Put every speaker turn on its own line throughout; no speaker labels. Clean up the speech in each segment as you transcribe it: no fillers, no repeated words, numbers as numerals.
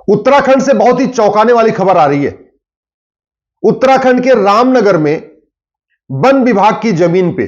उत्तराखंड से बहुत ही चौंकाने वाली खबर आ रही है। उत्तराखंड के रामनगर में वन विभाग की जमीन पे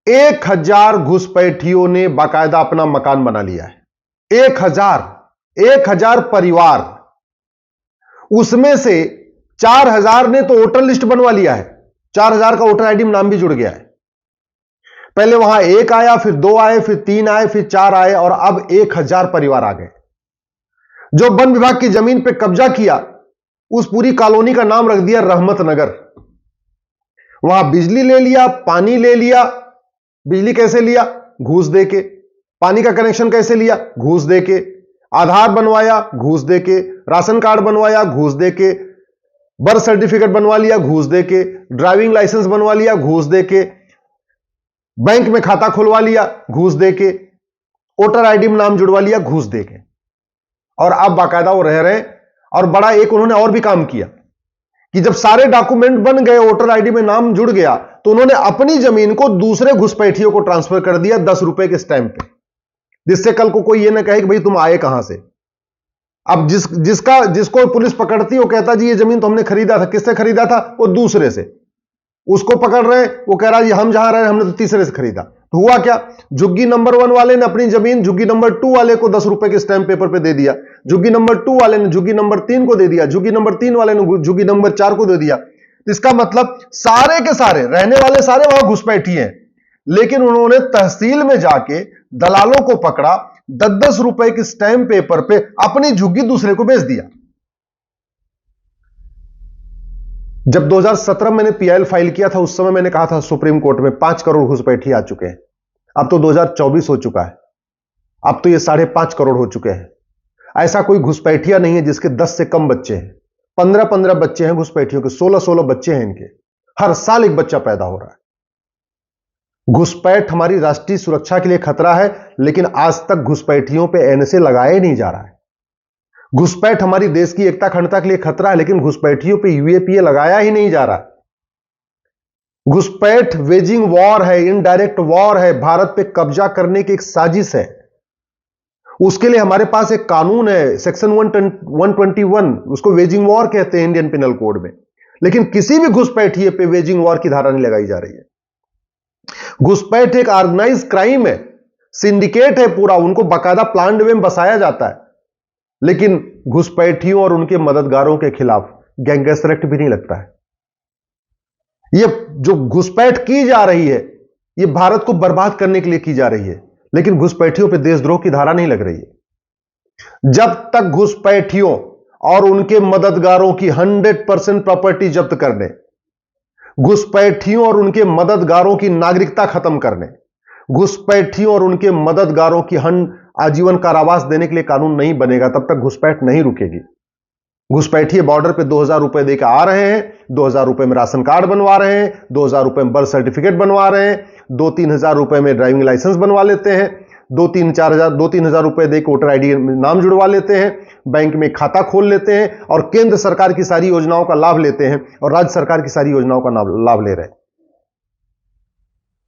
1000 घुसपैठियों ने बाकायदा अपना मकान बना लिया है। 1000 परिवार, उसमें से 4000 ने तो वोटर लिस्ट बनवा लिया है। 4000 का वोटर आईडी में नाम भी जुड़ गया है। पहले वहां 1 आया, फिर 2 आए, फिर 3 आए, फिर 4 आए और अब 1000 परिवार आ गए। जो वन विभाग की जमीन पे कब्जा किया, उस पूरी कॉलोनी का नाम रख दिया रहमत नगर। वहां बिजली ले लिया, पानी ले लिया। बिजली कैसे लिया? घूस देके। पानी का कनेक्शन कैसे लिया? घूस देके। आधार बनवाया, घूस देके। राशन कार्ड बनवाया, घूस देके। बर्थ सर्टिफिकेट बनवा लिया, घूस देके। ड्राइविंग लाइसेंस बनवा लिया, घूस देके। बैंक में खाता खुलवा लिया, घूस देके। वोटर आईडी में नाम जुड़वा लिया, घूस देके। और अब बाकायदा वो रह रहे हैं। और बड़ा एक उन्होंने और भी काम किया कि जब सारे डॉक्यूमेंट बन गए, वोटर आईडी में नाम जुड़ गया, तो उन्होंने अपनी जमीन को दूसरे घुसपैठियों को ट्रांसफर कर दिया 10 रुपए के स्टैंप पे, जिससे कल को कोई ये ना कहे कि भाई तुम आए कहां से। अब जिसको पुलिस पकड़ती, वो कहता जी ये जमीन तो हमने खरीदा था। किससे खरीदा था? वो दूसरे से। उसको पकड़ रहे, वो कह रहा है हम जहां रहे हमने तो तीसरे से खरीदा। तो हुआ क्या? झुग्गी नंबर 1 वाले ने अपनी जमीन झुग्गी नंबर 2 वाले को 10 रुपए के स्टैंप पेपर पे दे दिया। झुग्गी नंबर 2 वाले ने झुग्गी नंबर 3 को दे दिया। झुग्गी नंबर 3 वाले ने झुग्गी नंबर 4 को दे दिया। इसका मतलब सारे के सारे रहने वाले सारे वहां घुसपैठी हैं, लेकिन उन्होंने तहसील में जाके दलालों को पकड़ा, 10-10 रुपए के स्टैंप पेपर पे अपनी झुग्गी दूसरे को बेच दिया। जब 2017 मैंने पीआईएल फाइल किया था, उस समय मैंने कहा था सुप्रीम कोर्ट में 5 करोड़ घुसपैठी आ चुके हैं। अब तो 2024 हो चुका है, अब तो ये 5.5 करोड़ हो चुके हैं। ऐसा कोई घुसपैठिया नहीं है जिसके 10 से कम बच्चे हैं। 15-15 बच्चे हैं घुसपैठियों के, 16-16 बच्चे हैं इनके। हर साल एक बच्चा पैदा हो रहा है। घुसपैठ हमारी राष्ट्रीय सुरक्षा के लिए खतरा है, लेकिन आज तक घुसपैठियों पे एनएसए लगाया ही नहीं जा रहा है। घुसपैठ हमारी देश की एकता अखंडता के लिए खतरा है, लेकिन घुसपैठियों पे यूएपीए लगाया ही नहीं जा रहा। घुसपैठ वेजिंग वॉर है, इनडायरेक्ट वॉर है, भारत पे कब्जा करने की एक साजिश है। उसके लिए हमारे पास एक कानून है, सेक्शन 121, उसको वेजिंग वॉर कहते हैं इंडियन पिनल कोड में, लेकिन किसी भी घुसपैठिए पे वेजिंग वॉर की धारा नहीं लगाई जा रही है। घुसपैठ एक ऑर्गेनाइज क्राइम है, सिंडिकेट है पूरा, उनको बाकायदा प्लान्ड वे में बसाया जाता है, लेकिन घुसपैठियों और उनके मददगारों के खिलाफ गैंगस्टर एक्ट भी नहीं लगता है। ये जो घुसपैठ की जा रही है, ये भारत को बर्बाद करने के लिए की जा रही है, लेकिन घुसपैठियों पे देशद्रोह की धारा नहीं लग रही है। जब तक घुसपैठियों और उनके मददगारों की 100% प्रॉपर्टी जब्त करने, घुसपैठियों और उनके मददगारों की नागरिकता खत्म करने, घुसपैठियों और उनके मददगारों की आजीवन कारावास देने के लिए कानून नहीं बनेगा, तब तक घुसपैठ नहीं रुकेगी। घुसपैठिए बॉर्डर पे 2000 रुपए देकर आ रहे हैं, 2000 रुपए में राशन कार्ड बनवा रहे हैं, 2000 रुपए में बर्थ सर्टिफिकेट बनवा रहे हैं, 2-3 हजार रुपए में ड्राइविंग लाइसेंस बनवा लेते हैं, 2-3 हजार रुपए देकर वोटर आईडी में नाम जुड़वा लेते हैं, बैंक में खाता खोल लेते हैं और केंद्र सरकार की सारी योजनाओं का लाभ लेते हैं और राज्य सरकार की सारी योजनाओं का लाभ ले रहे हैं।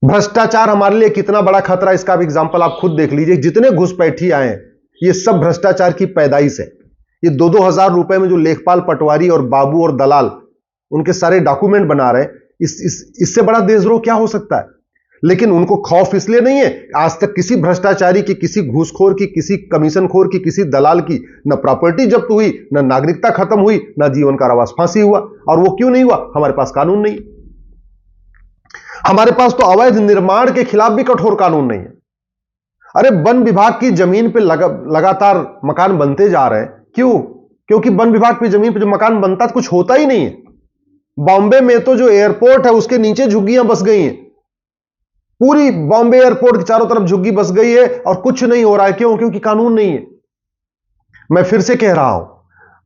भ्रष्टाचार हमारे लिए कितना बड़ा खतरा, इसका भी एग्जाम्पल आप खुद देख लीजिए। जितने घुसपैठी आए हैं, ये सब भ्रष्टाचार की पैदाइश है। ये 2-2 हजार रुपए में जो लेखपाल, पटवारी और बाबू और दलाल उनके सारे डॉक्यूमेंट बना रहे हैं, इससे बड़ा देशद्रोह क्या हो सकता है? लेकिन उनको खौफ इसलिए नहीं है, आज तक किसी भ्रष्टाचारी की, किसी घूसखोर की, किसी कमीशनखोर की, किसी दलाल की न प्रॉपर्टी जब्त हुई, न नागरिकता खत्म हुई, न जीवन कारावास, फांसी हुआ। और वो क्यों नहीं हुआ? हमारे पास कानून नहीं। हमारे पास तो अवैध निर्माण के खिलाफ भी कठोर कानून नहीं है। अरे वन विभाग की जमीन पे लगातार मकान बनते जा रहे हैं। क्यों? क्योंकि वन विभाग की जमीन पे जो मकान बनता है कुछ होता ही नहीं है। बॉम्बे में तो जो एयरपोर्ट है उसके नीचे झुग्गियां बस गई हैं। पूरी बॉम्बे एयरपोर्ट के चारों तरफ झुग्गी बस गई है और कुछ नहीं हो रहा है। क्यों? क्योंकि कानून नहीं है। मैं फिर से कह रहा हूं,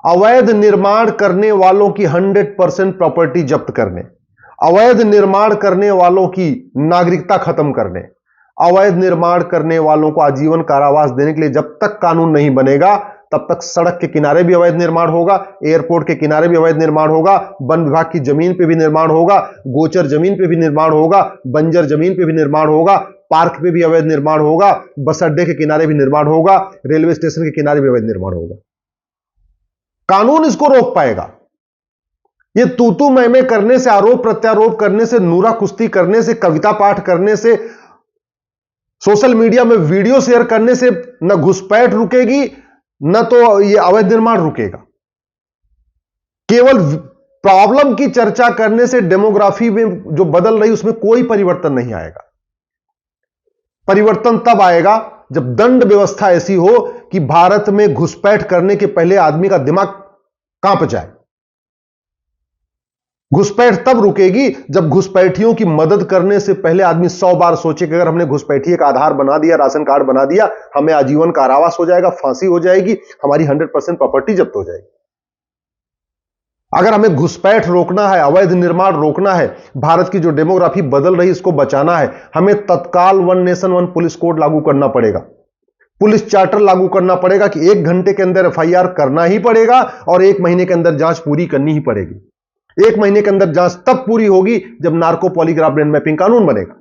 अवैध निर्माण करने वालों की 100% प्रॉपर्टी जब्त करने, अवैध निर्माण करने वालों की नागरिकता खत्म करने, अवैध निर्माण करने वालों को आजीवन कारावास देने के लिए जब तक कानून नहीं बनेगा, तब तक सड़क के किनारे भी अवैध निर्माण होगा, एयरपोर्ट के किनारे भी अवैध निर्माण होगा, वन विभाग की जमीन पे भी निर्माण होगा, गोचर जमीन पे भी निर्माण होगा, बंजर जमीन पे भी निर्माण होगा, पार्क पे भी अवैध निर्माण होगा, बस अड्डे के किनारे भी निर्माण होगा, रेलवे स्टेशन के किनारे भी अवैध निर्माण होगा। कानून इसको रोक पाएगा? ये तू मैं करने से, आरोप प्रत्यारोप करने से, नूरा कुश्ती करने से, कविता पाठ करने से, सोशल मीडिया में वीडियो शेयर करने से न घुसपैठ रुकेगी, न तो ये अवैध निर्माण रुकेगा। केवल प्रॉब्लम की चर्चा करने से डेमोग्राफी में जो बदल रही उसमें कोई परिवर्तन नहीं आएगा। परिवर्तन तब आएगा जब दंड व्यवस्था ऐसी हो कि भारत में घुसपैठ करने के पहले आदमी का दिमाग कांप जाए। घुसपैठ तब रुकेगी जब घुसपैठियों की मदद करने से पहले आदमी 100 बार सोचे कि अगर हमने घुसपैठिए का आधार बना दिया, राशन कार्ड बना दिया, हमें आजीवन कारावास हो जाएगा, फांसी हो जाएगी, हमारी 100% प्रॉपर्टी जब्त हो जाएगी। अगर हमें घुसपैठ रोकना है, अवैध निर्माण रोकना है, भारत की जो डेमोग्राफी बदल रही इसको बचाना है, हमें तत्काल one nation one police code लागू करना पड़ेगा। पुलिस चार्टर लागू करना पड़ेगा कि 1 घंटे के अंदर एफआईआर करना ही पड़ेगा और 1 महीने के अंदर जांच पूरी करनी ही पड़ेगी। 1 महीने के अंदर जांच तब पूरी होगी जब नार्को पॉलीग्राफ ब्रेन मैपिंग कानून बनेगा।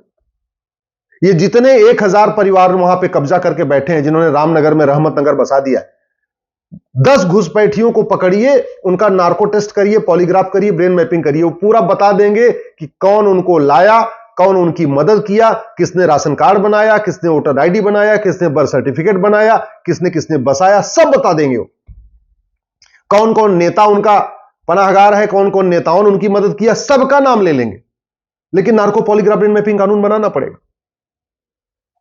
ये जितने 1000 परिवार वहां पे कब्जा करके बैठे हैं, जिन्होंने रामनगर में रहमत नगर बसा दिया है, 10 घुसपैठियों को पकड़िए, उनका नार्को टेस्ट करिए, पॉलीग्राफ करिए, ब्रेन मैपिंग करिए, वो पूरा बता देंगे कि कौन उनको लाया, कौन उनकी मदद किया, किसने राशन कार्ड बनाया, किसने वोटर आईडी बनाया, किसने बर्थ सर्टिफिकेट बनाया, किसने किसने बसाया, सब बता देंगे वो। कौन कौन नेता उनका पनाहगार है, कौन कौन नेताओं ने उनकी मदद किया, सबका नाम ले लेंगे। लेकिन नार्को पॉलीग्राफ ब्रेन मैपिंग कानून बनाना पड़ेगा।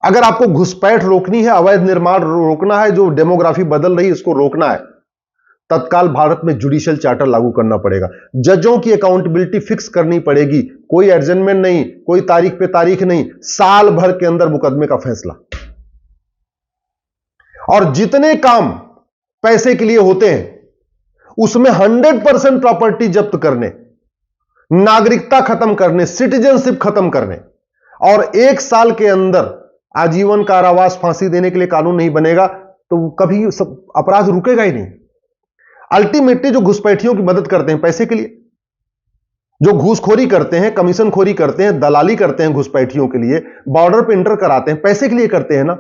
अगर आपको घुसपैठ रोकनी है, अवैध निर्माण रोकना है, जो डेमोग्राफी बदल रही है इसको रोकना है, तत्काल भारत में जुडिशियल चार्टर लागू करना पड़ेगा। जजों की अकाउंटेबिलिटी फिक्स करनी पड़ेगी। कोई एडजमेंट नहीं, कोई तारीख पे तारीख नहीं, साल भर के अंदर मुकदमे का फैसला। और जितने काम पैसे के लिए होते हैं उसमें 100% प्रॉपर्टी जब्त करने, नागरिकता खत्म करने, सिटीजनशिप खत्म करने और 1 साल के अंदर आजीवन कारावास, फांसी देने के लिए कानून नहीं बनेगा तो कभी अपराध रुकेगा ही नहीं। अल्टीमेटली जो घुसपैठियों की मदद करते हैं पैसे के लिए, जो घूसखोरी करते हैं, कमीशनखोरी करते हैं, दलाली करते हैं घुसपैठियों के लिए, बॉर्डर पे इंटर कराते हैं, पैसे के लिए करते हैं ना।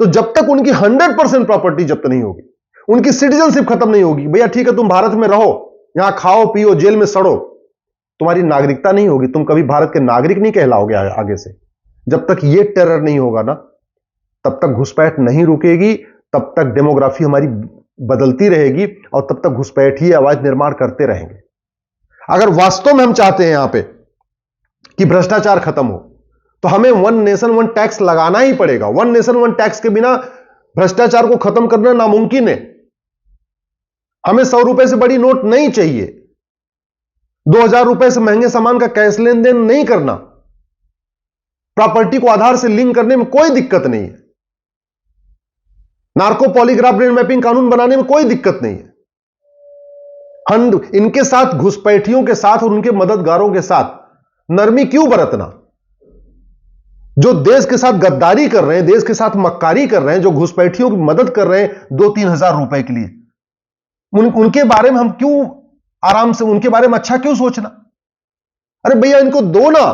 तो जब तक उनकी 100% प्रॉपर्टी जब्त नहीं होगी, उनकी सिटीजनशिप खत्म नहीं होगी, भैया ठीक है तुम भारत में रहो, यहां खाओ पियो, जेल में सड़ो, तुम्हारी नागरिकता नहीं होगी, तुम कभी भारत के नागरिक नहीं कहलाओगे आगे से। जब तक ये टेरर नहीं होगा ना, तब तक घुसपैठ नहीं रुकेगी, तब तक डेमोग्राफी हमारी बदलती रहेगी और तब तक घुसपैठ ही अवैध निर्माण करते रहेंगे। अगर वास्तव में हम चाहते हैं यहां पे कि भ्रष्टाचार खत्म हो, तो हमें वन नेशन वन टैक्स लगाना ही पड़ेगा। वन नेशन वन टैक्स के बिना भ्रष्टाचार को खत्म करना नामुमकिन है। हमें 100 रुपए से बड़ी नोट नहीं चाहिए, 2000 रुपए से महंगे सामान का कैश लेन देन नहीं करना, प्रॉपर्टी को आधार से लिंक करने में कोई दिक्कत नहीं है, नार्को पॉलीग्राफ ब्रेन मैपिंग कानून बनाने में कोई दिक्कत नहीं है। इनके साथ, घुसपैठियों के साथ और उनके मददगारों के साथ नरमी क्यों बरतना? जो देश के साथ गद्दारी कर रहे हैं, देश के साथ मक्कारी कर रहे हैं, जो घुसपैठियों की मदद कर रहे हैं 2-3 हजार रुपए के लिए, उनके बारे में हम क्यों आराम से, उनके बारे में अच्छा क्यों सोचना? अरे भैया इनको दो ना,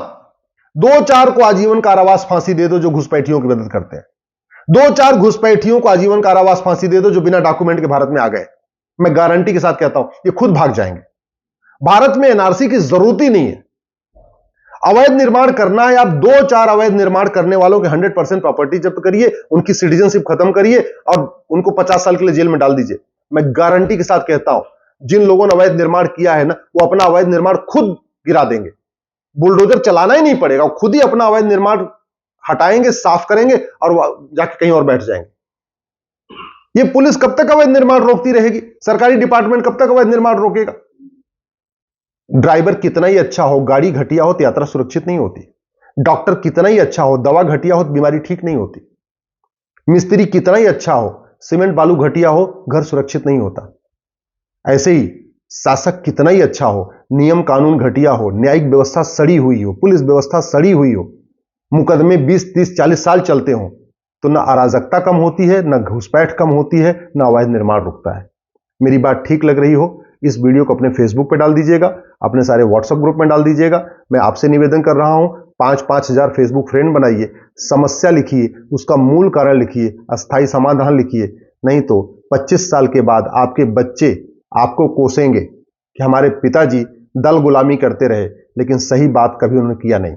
2-4 को आजीवन कारावास फांसी दे दो जो घुसपैठियों की मदद करते हैं। 2-4 घुसपैठियों को आजीवन कारावास फांसी दे दो जो बिना डॉक्यूमेंट के भारत में आ गए। मैं गारंटी के साथ कहता हूं ये खुद भाग जाएंगे। भारत में एनआरसी की जरूरत ही नहीं है। अवैध निर्माण करना है, आप 2-4 अवैध निर्माण करने वालों के 100% प्रॉपर्टी जब्त करिए, उनकी सिटीजनशिप खत्म करिए और उनको 50 साल के लिए जेल में डाल दीजिए। मैं गारंटी के साथ कहता हूं जिन लोगों ने अवैध निर्माण किया है ना, वो अपना अवैध निर्माण खुद गिरा देंगे। बुलडोजर चलाना ही नहीं पड़ेगा, खुद ही अपना अवैध निर्माण हटाएंगे, साफ करेंगे और जाके कहीं और बैठ जाएंगे। ये पुलिस कब तक अवैध निर्माण रोकती रहेगी? सरकारी डिपार्टमेंट कब तक अवैध निर्माण रोकेगा? ड्राइवर कितना ही अच्छा हो, गाड़ी घटिया हो तो यात्रा सुरक्षित नहीं होती। डॉक्टर कितना ही अच्छा हो, दवा घटिया हो तो बीमारी ठीक नहीं होती। मिस्त्री कितना ही अच्छा हो, सीमेंट बालू घटिया हो, घर सुरक्षित नहीं होता। ऐसे ही शासक कितना ही अच्छा हो, नियम कानून घटिया हो, न्यायिक व्यवस्था सड़ी हुई हो, पुलिस व्यवस्था सड़ी हुई हो, मुकदमे 20-30-40 साल चलते हो, तो ना अराजकता कम होती है, ना घुसपैठ कम होती है, ना अवैध निर्माण रुकता है। मेरी बात ठीक लग रही हो, इस वीडियो को अपने फेसबुक पे डाल दीजिएगा, अपने सारे व्हाट्सएप ग्रुप में डाल दीजिएगा। मैं आपसे निवेदन कर रहा हूं 5-5 हजार फेसबुक फ्रेंड बनाइए, समस्या लिखिए, उसका मूल कारण लिखिए, अस्थायी समाधान लिखिए। नहीं तो 25 साल के बाद आपके बच्चे आपको कोसेंगे कि हमारे पिताजी दल गुलामी करते रहे लेकिन सही बात कभी उन्होंने किया नहीं।